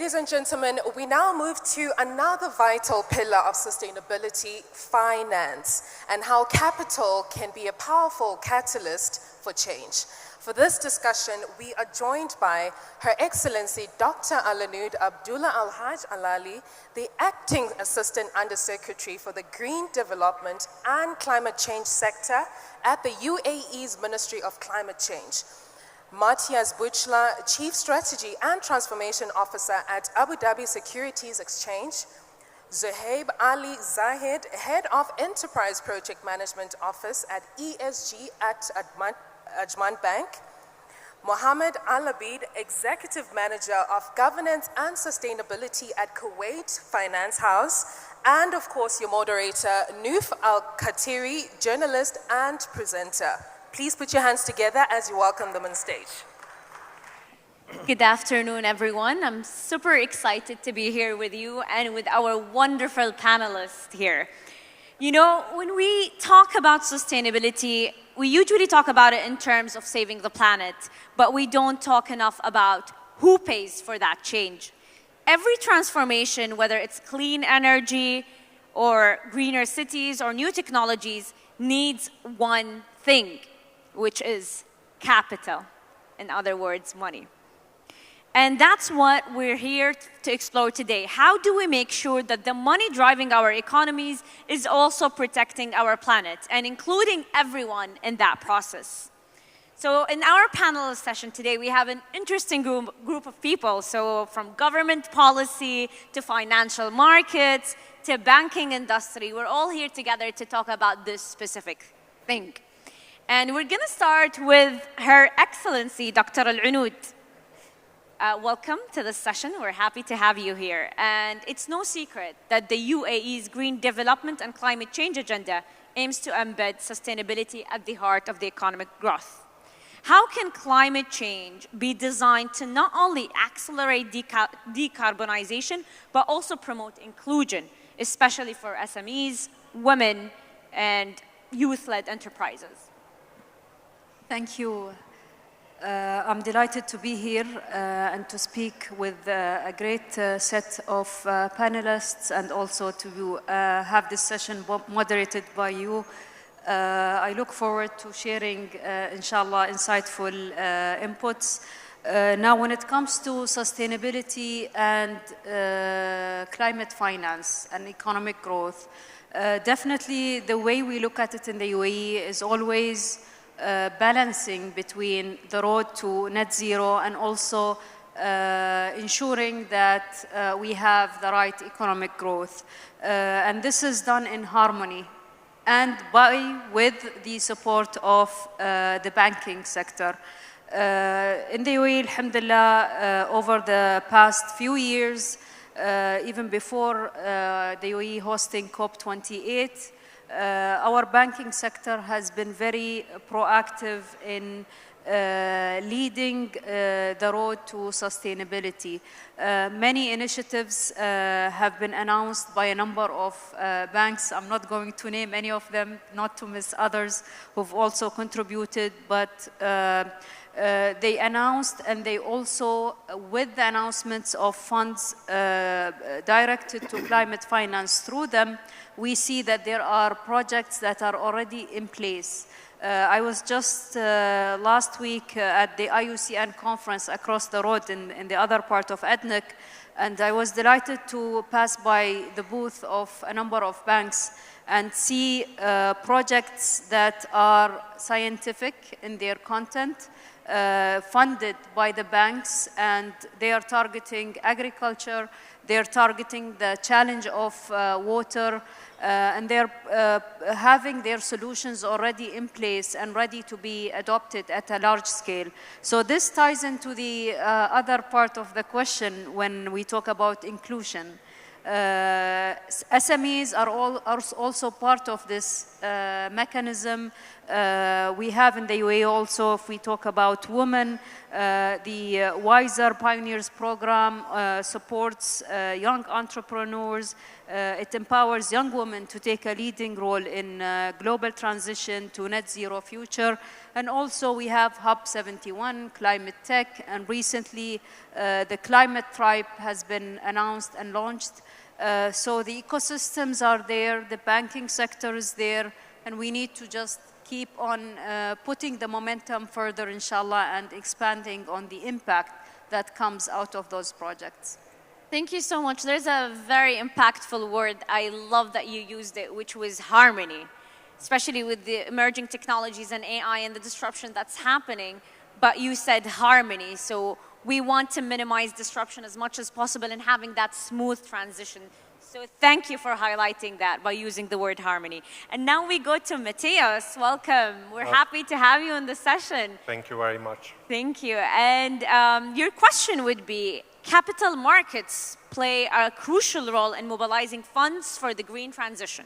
Ladies and gentlemen, we now move to another vital pillar of sustainability, finance, and how capital can be a powerful catalyst for change. For this discussion, we are joined by Her Excellency Dr. Alanoud Abdulla Alhaj Alali, the Acting Assistant Undersecretary for the Green Development and Climate Change Sector at the UAE's Ministry of Climate Change. Matthias, Büchler, Chief Strategy and Transformation Officer at Abu Dhabi Securities Exchange. Zohaib Ali Zahid, Head of Enterprise Project Management Office at ESG at Ajman Bank. Mohammad Alarbeed, Executive Manager of Governance and Sustainability at Kuwait Finance House. And of course, your moderator, Nouf Katheeri, journalist and presenter. Please put your hands together as you welcome them on stage. Good afternoon, everyone. I'm super excited to be here with you and with our wonderful panelists here. You know, when we talk about sustainability, we usually talk about it in terms of saving the planet, but we don't talk enough about who pays for that change. Every transformation, whether it's clean energy or greener cities or new technologies, needs one thing, which is capital, in other words, money. And that's what we're here to explore today. How do we make sure that the money driving our economies is also protecting our planet and including everyone in that process? So in our panel session today, we have an interesting group of people. So from government policy to financial markets to banking industry, we're all here together to talk about this specific thing. And we're going to start with Her Excellency, Dr. Alanoud. Welcome to this session. We're happy to have you here. And it's no secret that the UAE's Green Development and Climate Change agenda aims to embed sustainability at the heart of the economic growth. How can climate change be designed to not only accelerate decarbonization, but also promote inclusion, especially for SMEs, women, and youth-led enterprises? Thank you. I'm delighted to be here and to speak with a great set of panelists and also to have this session moderated by you. I look forward to sharing, inshallah, insightful inputs. Now, when it comes to sustainability and climate finance and economic growth, definitely the way we look at it in the UAE is always balancing between the road to net zero and also ensuring that we have the right economic growth. And this is done in harmony and with the support of the banking sector. In the UAE, alhamdulillah, over the past few years, even before the UAE hosting COP28, our banking sector has been very proactive in leading the road to sustainability. Many initiatives have been announced by a number of banks. I'm not going to name any of them, not to miss others who've also contributed, but they announced, and they also, with the announcements of funds directed to climate finance through them, we see that there are projects that are already in place. I was just last week at the IUCN conference across the road in the other part of Adnuk, and I was delighted to pass by the booth of a number of banks and see projects that are scientific in their content, funded by the banks, and they are targeting agriculture, they're targeting the challenge of water, and they're having their solutions already in place and ready to be adopted at a large scale. So this ties into the other part of the question when we talk about inclusion. SMEs are also part of this mechanism. We have in the UAE also, if we talk about women, the Wiser Pioneers program supports young entrepreneurs. It empowers young women to take a leading role in global transition to net zero future. And also we have Hub 71, Climate Tech, and recently the Climate Tribe has been announced and launched. So the ecosystems are there, the banking sector is there, and we need to just keep on putting the momentum further, inshallah, and expanding on the impact that comes out of those projects. Thank you so much. There's a very impactful word. I love that you used it, which was harmony, especially with the emerging technologies and AI and the disruption that's happening. But you said harmony. So we want to minimize disruption as much as possible and having that smooth transition. So thank you for highlighting that by using the word harmony. And now we go to Matthias. Welcome. We're happy to have you in the session. Thank you very much. Thank you. And your question would be, capital markets play a crucial role in mobilizing funds for the green transition.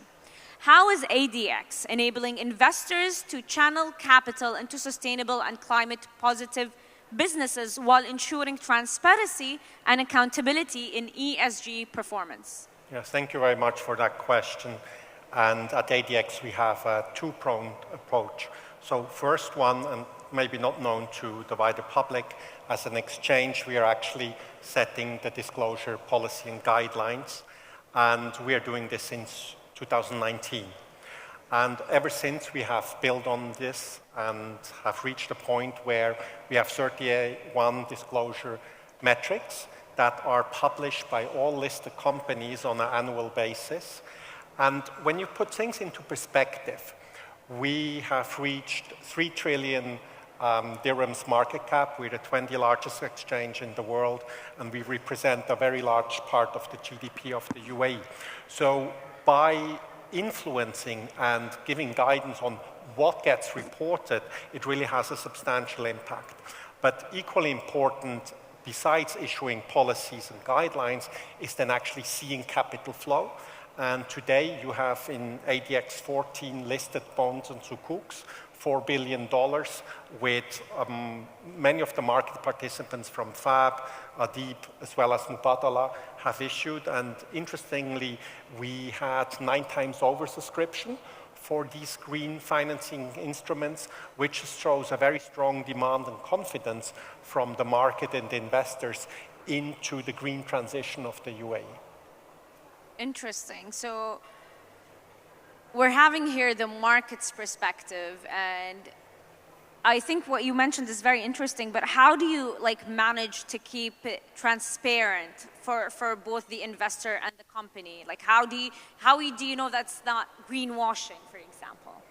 How is ADX enabling investors to channel capital into sustainable and climate positive businesses while ensuring transparency and accountability in ESG performance? Yes, thank you very much for that question. And at ADX, we have a two-pronged approach. So first one, and maybe not known to the wider public, as an exchange, we are actually setting the disclosure policy and guidelines. And we are doing this since 2019. And ever since, we have built on this and have reached a point where we have 31 disclosure metrics that are published by all listed companies on an annual basis. And when you put things into perspective, we have reached 3 trillion dirhams market cap. We're the 20th largest exchange in the world, and we represent a very large part of the GDP of the UAE. So by influencing and giving guidance on what gets reported, it really has a substantial impact. But equally important, besides issuing policies and guidelines, is then actually seeing capital flow. And today you have in ADX 14 listed bonds and sukuks, $4 billion, with many of the market participants from FAB, Adib, as well as Mubadala have issued. And interestingly, we had 9 times oversubscription for these green financing instruments, which shows a very strong demand and confidence from the market and the investors into the green transition of the UAE. Interesting. So we're having here the market's perspective, and I think what you mentioned is very interesting, but how do you manage to keep it transparent for both the investor and the company? How do you know that's not greenwashing, for example?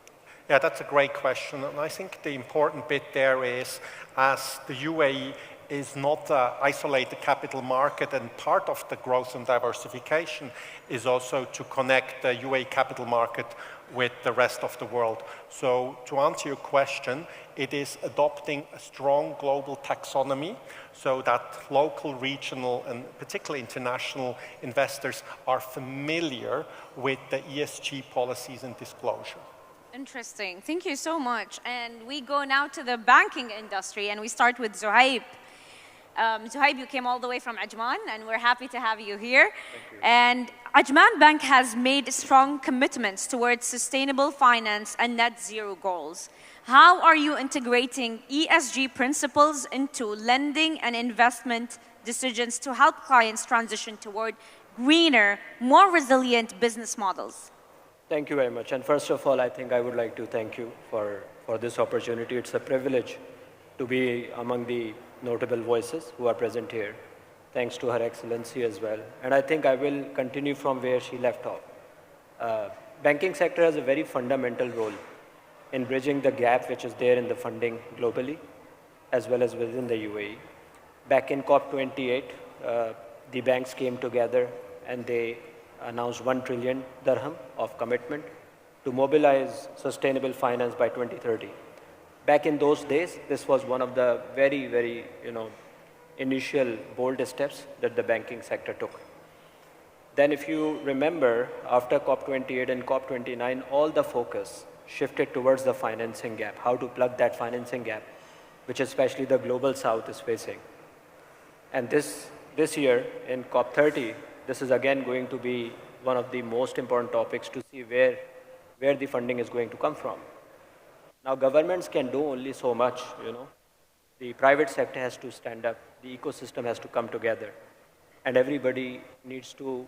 Yeah, that's a great question. And I think the important bit there is, as the UAE is not an isolated capital market, and part of the growth and diversification is also to connect the UAE capital market with the rest of the world. So to answer your question, it is adopting a strong global taxonomy so that local, regional, and particularly international investors are familiar with the ESG policies and disclosure. Interesting. Thank you so much. And we go now to the banking industry, and we start with Zohaib. Zohaib, you came all the way from Ajman, and we're happy to have you here. Thank you. And Ajman Bank has made strong commitments towards sustainable finance and net zero goals. How are you integrating ESG principles into lending and investment decisions to help clients transition toward greener, more resilient business models? Thank you very much. And first of all, I think I would like to thank you for this opportunity. It's a privilege to be among the notable voices who are present here. Thanks to Her Excellency as well. And I think I will continue from where she left off. Banking sector has a very fundamental role in bridging the gap which is there in the funding globally, as well as within the UAE. Back in COP28, the banks came together and they announced 1 trillion dirham of commitment to mobilize sustainable finance by 2030. Back in those days, this was one of the very, very, initial bold steps that the banking sector took. Then if you remember, after COP28 and COP29, all the focus shifted towards the financing gap, how to plug that financing gap, which especially the global south is facing. And this year in COP30, this is again going to be one of the most important topics to see where the funding is going to come from. Now, governments can do only so much, you know. The private sector has to stand up, the ecosystem has to come together, and everybody needs to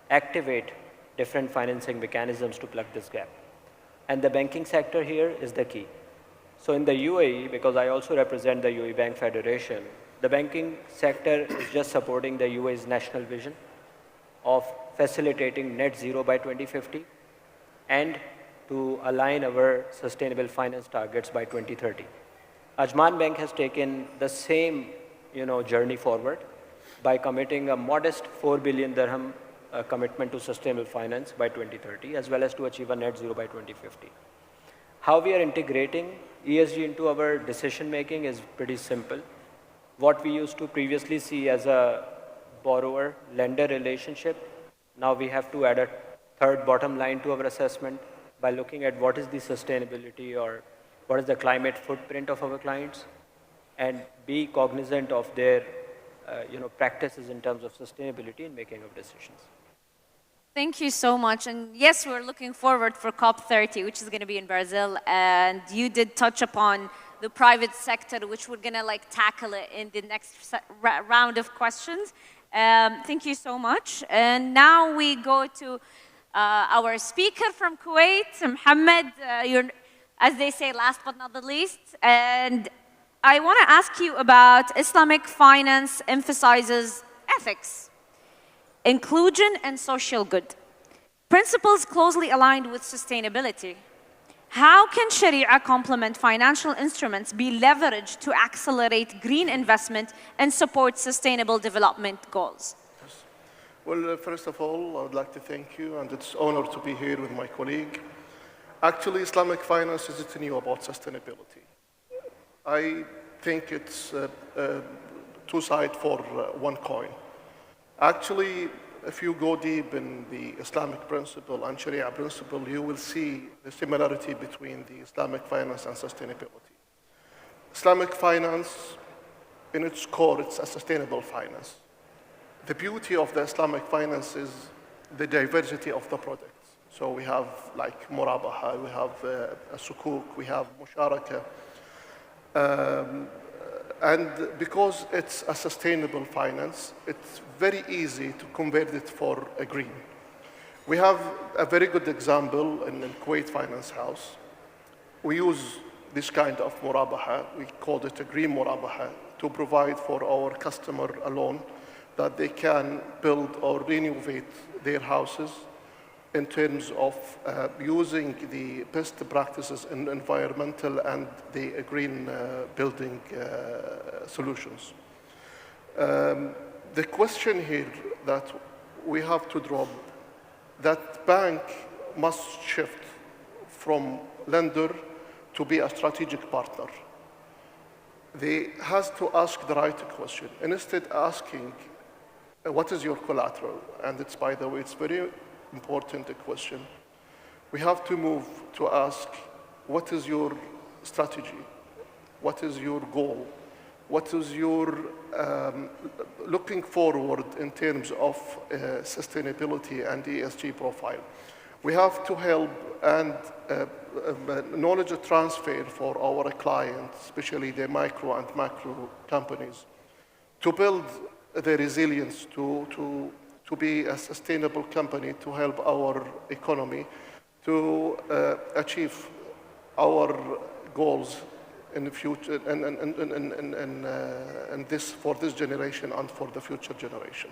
activate different financing mechanisms to plug this gap. And the banking sector here is the key. So in the UAE, because I also represent the UAE Bank Federation, the banking sector is just supporting the UAE's national vision of facilitating net zero by 2050 and to align our sustainable finance targets by 2030. Ajman Bank has taken the same, journey forward by committing a modest 4 billion dirham commitment to sustainable finance by 2030, as well as to achieve a net zero by 2050. How we are integrating ESG into our decision making is pretty simple. What we used to previously see as a borrower-lender relationship, now we have to add a third bottom line to our assessment by looking at what is the sustainability or what is the climate footprint of our clients, and be cognizant of their practices in terms of sustainability in making of decisions. Thank you so much. And yes, we're looking forward for COP30, which is going to be in Brazil. And you did touch upon the private sector, which we're going to tackle it in the next round of questions. Thank you so much. And now we go to our speaker from Kuwait, Mohammad. You're, as they say, last but not the least. And I want to ask you about Islamic finance emphasizes ethics, inclusion, and social good. Principles closely aligned with sustainability. How can Sharia complement financial instruments be leveraged to accelerate green investment and support sustainable development goals? Well, first of all, I would like to thank you, and it's an honor to be here with my colleague. Actually, Islamic finance isn't new about sustainability. I think it's two sides for one coin. Actually, if you go deep in the Islamic principle and Sharia principle, you will see the similarity between the Islamic finance and sustainability. Islamic finance, in its core, it's a sustainable finance. The beauty of the Islamic finance is the diversity of the products. So we have like murabaha, we have a sukuk, we have musharaka. And because it's a sustainable finance, it's very easy to convert it for a green. We have a very good example in the Kuwait Finance House. We use this kind of murabaha, we call it a green murabaha, to provide for our customer a loan that they can build or renovate their houses in terms of using the best practices in environmental and the green building solutions. The question here that we have to drop, that bank must shift from lender to be a strategic partner. They has to ask the right question. Instead asking, what is your collateral? And it's, by the way, it's very important question. We have to move to ask, what is your strategy? What is your goal? What is your looking forward in terms of sustainability and ESG profile? We have to help and knowledge transfer for our clients, especially the micro and macro companies, to build the resilience to be a sustainable company, to help our economy, to achieve our goals in the future, and this for this generation and for the future generation.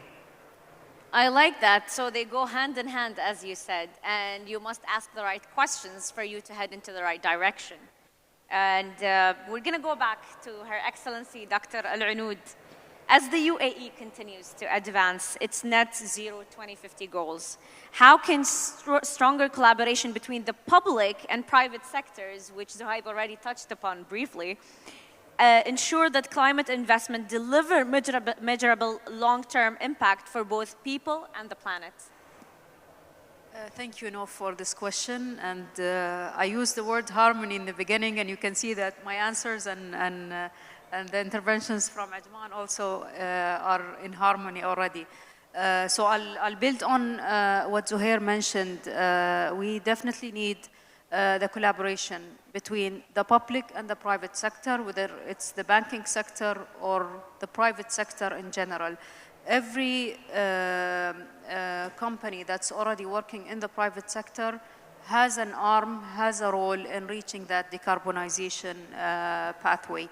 I like that. So they go hand in hand, as you said, and you must ask the right questions for you to head into the right direction. And we're going to go back to Her Excellency, Dr. Alanoud. As the UAE continues to advance its net zero 2050 goals, how can stronger collaboration between the public and private sectors, which Zohaib already touched upon briefly, ensure that climate investment deliver measurable long-term impact for both people and the planet? Thank you, Nouf, for this question. And I used the word harmony in the beginning, and you can see that my answers and the interventions from Ajman also are in harmony already. So I'll build on what Zohaib mentioned. We definitely need the collaboration between the public and the private sector, whether it's the banking sector or the private sector in general. Every company that's already working in the private sector has an arm, has a role in reaching that decarbonization pathway.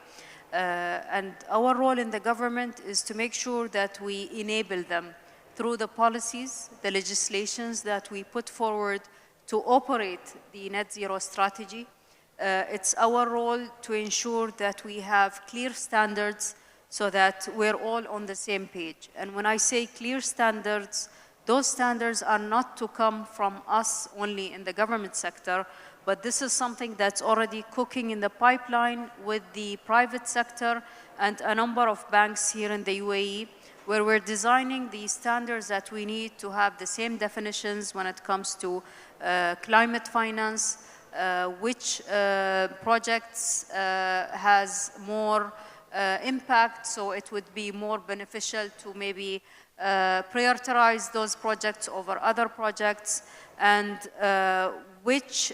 And our role in the government is to make sure that we enable them through the policies, the legislations that we put forward to operate the net zero strategy. It's our role to ensure that we have clear standards so that we're all on the same page. And when I say clear standards, those standards are not to come from us only in the government sector, but this is something that's already cooking in the pipeline with the private sector and a number of banks here in the UAE, where we're designing the standards that we need to have the same definitions when it comes to climate finance, which projects has more impact, so it would be more beneficial to maybe prioritize those projects over other projects, and which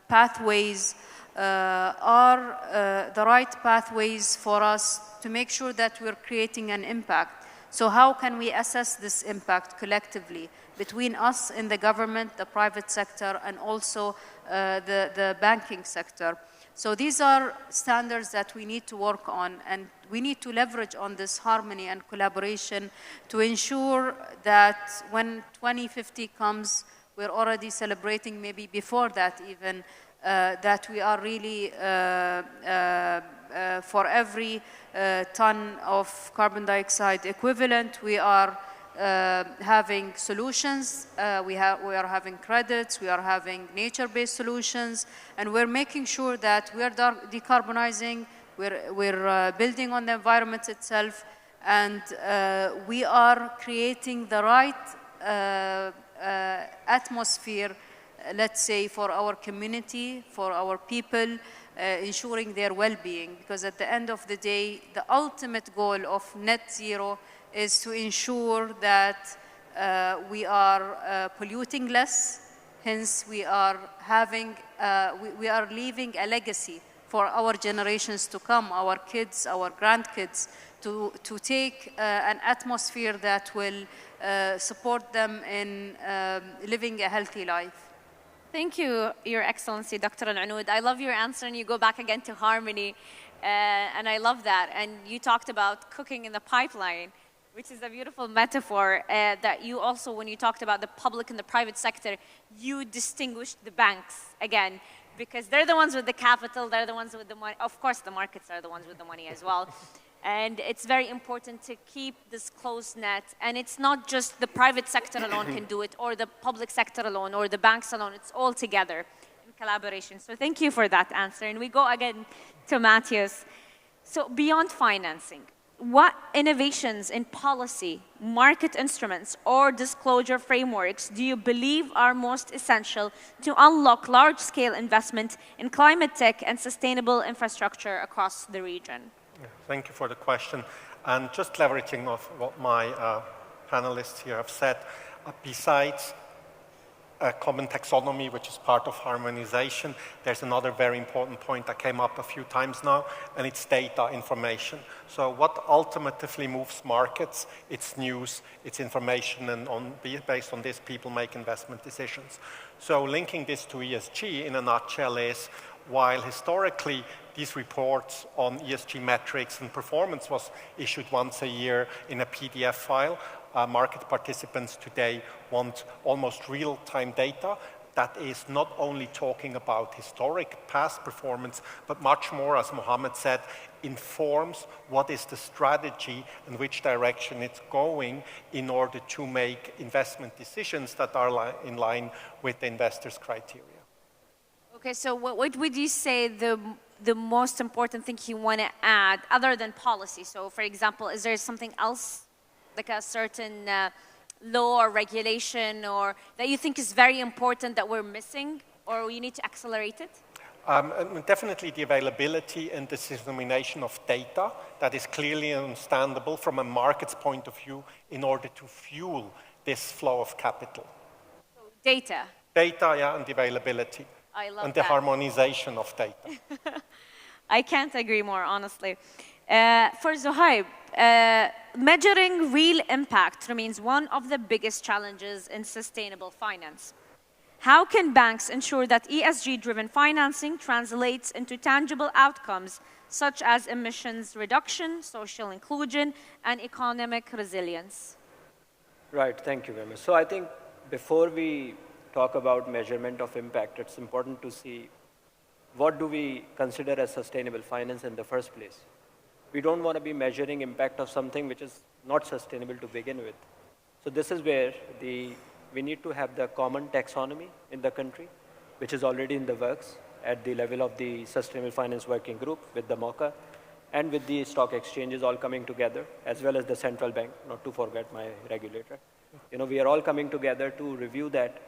pathways are the right pathways for us to make sure that we're creating an impact. So how can we assess this impact collectively between us in the government, the private sector, and also the banking sector? So these are standards that we need to work on, and we need to leverage on this harmony and collaboration to ensure that when 2050 comes, we're already celebrating, maybe before that even, that we are really, for every ton of carbon dioxide equivalent, we are having solutions, we are having credits, we are having nature-based solutions, and we're making sure that we are decarbonizing, we're building on the environment itself, and we are creating the right atmosphere, let's say, for our community, for our people, ensuring their well-being. Because at the end of the day, the ultimate goal of net zero is to ensure that we are polluting less. Hence, we are having, we are leaving a legacy for our generations to come, our kids, our grandkids, to take an atmosphere that will support them in living a healthy life. Thank you, Your Excellency, Dr. Alanoud. I love your answer, and you go back again to harmony, and I love that. And you talked about cooking in the pipeline, which is a beautiful metaphor that you also, when you talked about the public and the private sector, you distinguished the banks again, because they're the ones with the capital, they're the ones with the money. Of course, the markets are the ones with the money as well. And it's very important to keep this close net. And it's not just the private sector alone can do it, or the public sector alone, or the banks alone. It's all together in collaboration. So thank you for that answer. And we go again to Matthias. So beyond financing, what innovations in policy, market instruments, or disclosure frameworks do you believe are most essential to unlock large-scale investment in climate tech and sustainable infrastructure across the region? Thank you for the question. And just leveraging off what my panelists here have said, besides a common taxonomy, which is part of harmonization, there's another very important point that came up a few times now, and it's data information. So what ultimately moves markets, it's news, it's information, and based on this, people make investment decisions. So linking this to ESG in a nutshell is, while historically these reports on ESG metrics and performance was issued once a year in a PDF file, market participants today want almost real-time data that is not only talking about historic past performance, but much more, as Mohammad said, informs what is the strategy and which direction it's going in order to make investment decisions that are in line with the investor's criteria. Okay, so what would you say the most important thing you want to add other than policy? So for example, is there something else, like a certain law or regulation or that you think is very important that we're missing or we need to accelerate it? And definitely the availability and dissemination of data that is clearly understandable from a market's point of view in order to fuel this flow of capital. So data. Data, yeah, and the availability. I love and the that. harmonization of data. I can't agree more, honestly. For Zohaib, measuring real impact remains one of the biggest challenges in sustainable finance. How can banks ensure that ESG-driven financing translates into tangible outcomes such as emissions reduction, social inclusion, and economic resilience? Right, thank you very much. So I think before we talk about measurement of impact, it's important to see what do we consider as sustainable finance in the first place. We don't want to be measuring impact of something which is not sustainable to begin with. So this is where we need to have the common taxonomy in the country, which is already in the works at the level of the Sustainable Finance Working Group with the MOCA and with the stock exchanges all coming together, as well as the central bank, not to forget my regulator. You know, we are all coming together to review that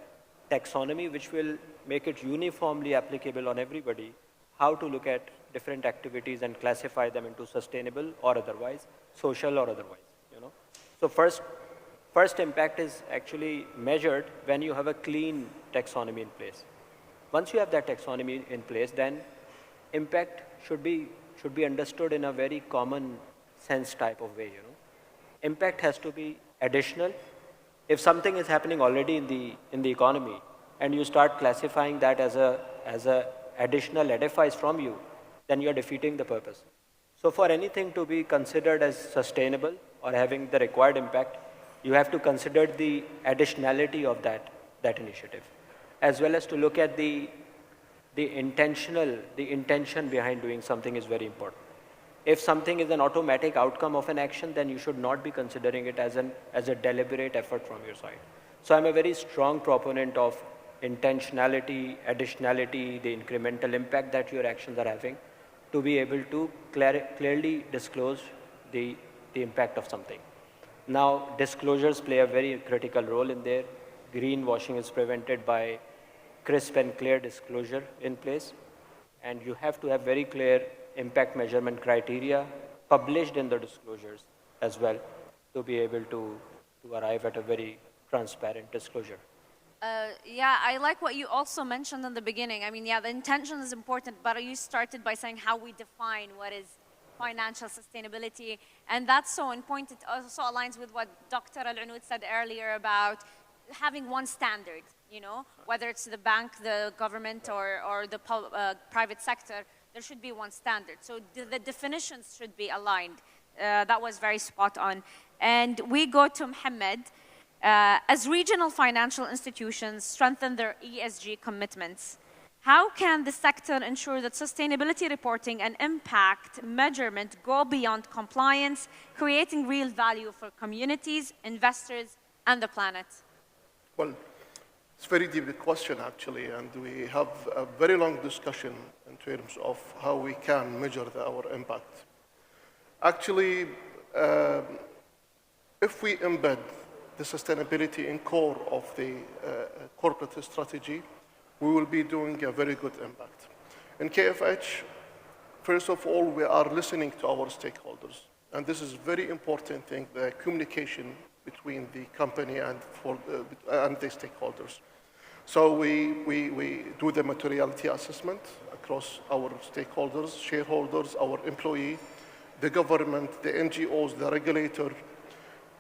taxonomy, which will make it uniformly applicable on everybody, how to look at different activities and classify them into sustainable or otherwise, social or otherwise, you know. So first impact is actually measured when you have a clean taxonomy in place. Once you have that taxonomy in place, then impact should be understood in a very common sense type of way, you know. Impact has to be additional. If something is happening already in the economy and you start classifying that as a additional edifice from you, then you are defeating the purpose. So for anything to be considered as sustainable or having the required impact, you have to consider the additionality of that initiative, as well as to look at the intention behind doing something is very important. If something is an automatic outcome of an action, then you should not be considering it as a deliberate effort from your side. So I'm a very strong proponent of intentionality, additionality, the incremental impact that your actions are having, to be able to clearly disclose the impact of something. Now, disclosures play a very critical role in there. Greenwashing is prevented by crisp and clear disclosure in place. And you have to have very clear impact measurement criteria published in the disclosures as well to be able to arrive at a very transparent disclosure. Yeah, I like what you also mentioned in the beginning. I mean, yeah, the intention is important, but you started by saying how we define what is financial sustainability. And that's so important. It also aligns with what Dr. Alanoud said earlier about having one standard, you know, whether it's the bank, the government, or the private sector, there should be one standard. So the definitions should be aligned. That was very spot on. And we go to Mohammad. As regional financial institutions strengthen their ESG commitments, how can the sector ensure that sustainability reporting and impact measurement go beyond compliance, creating real value for communities, investors, and the planet? Well, it's a very deep question, actually, and we have a very long discussion in terms of how we can measure our impact. Actually, if we embed the sustainability in core of the corporate strategy, we will be doing a very good impact. In KFH, first of all, we are listening to our stakeholders. And this is a very important thing, the communication between the company and the stakeholders. So we do the materiality assessment across our stakeholders, shareholders, our employee, the government, the NGOs, the regulator.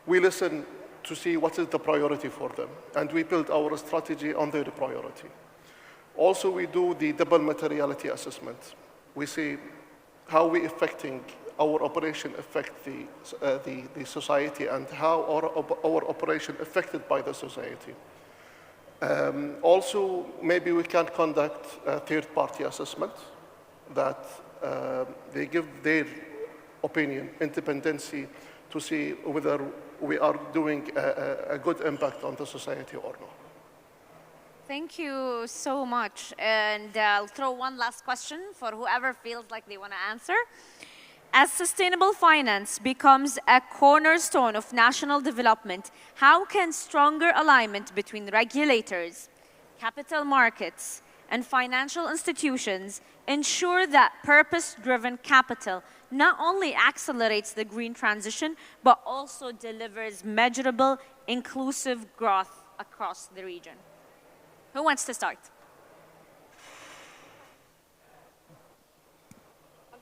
We listen to see what is the priority for them, and we build our strategy on their priority. Also, we do the double materiality assessment. We see how we affecting our operation affect the society and how our operation affected by the society. Also, maybe we can conduct a third-party assessment that they give their opinion, independency, to see whether we are doing a good impact on the society or not. Thank you so much. And I'll throw one last question for whoever feels like they want to answer. As sustainable finance becomes a cornerstone of national development, how can stronger alignment between regulators, capital markets, and financial institutions ensure that purpose-driven capital not only accelerates the green transition, but also delivers measurable, inclusive growth across the region? Who wants to start?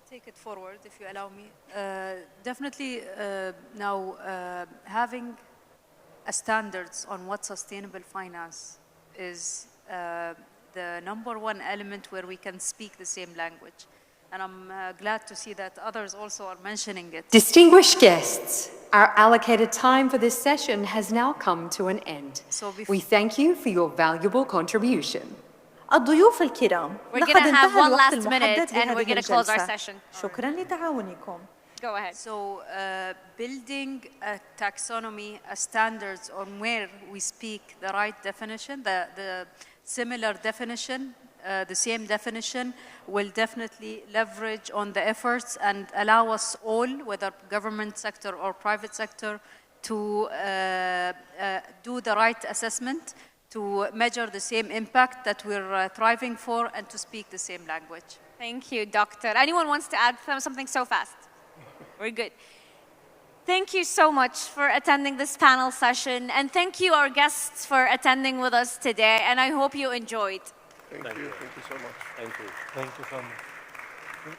Take it forward, if you allow me. Definitely now having a standards on what sustainable finance is the #1 element where we can speak the same language. And I'm glad to see that others also are mentioning it. Distinguished guests, our allocated time for this session has now come to an end. We thank you for your valuable contribution. الضيوف الكرام We're going to have one last minute and we're going to close our session. شكرا لتعاونكم. Go ahead. So building a taxonomy, a standards on where we speak the right definition, the similar definition, the same definition will definitely leverage on the efforts and allow us all, whether government sector or private sector, to do the right assessment, to measure the same impact that we're thriving for, and to speak the same language. Thank you, Doctor. Anyone wants to add something so fast? We're good. Thank you so much for attending this panel session, and thank you, our guests, for attending with us today, and I hope you enjoyed. Thank you so much. Thank you. Thank you so much.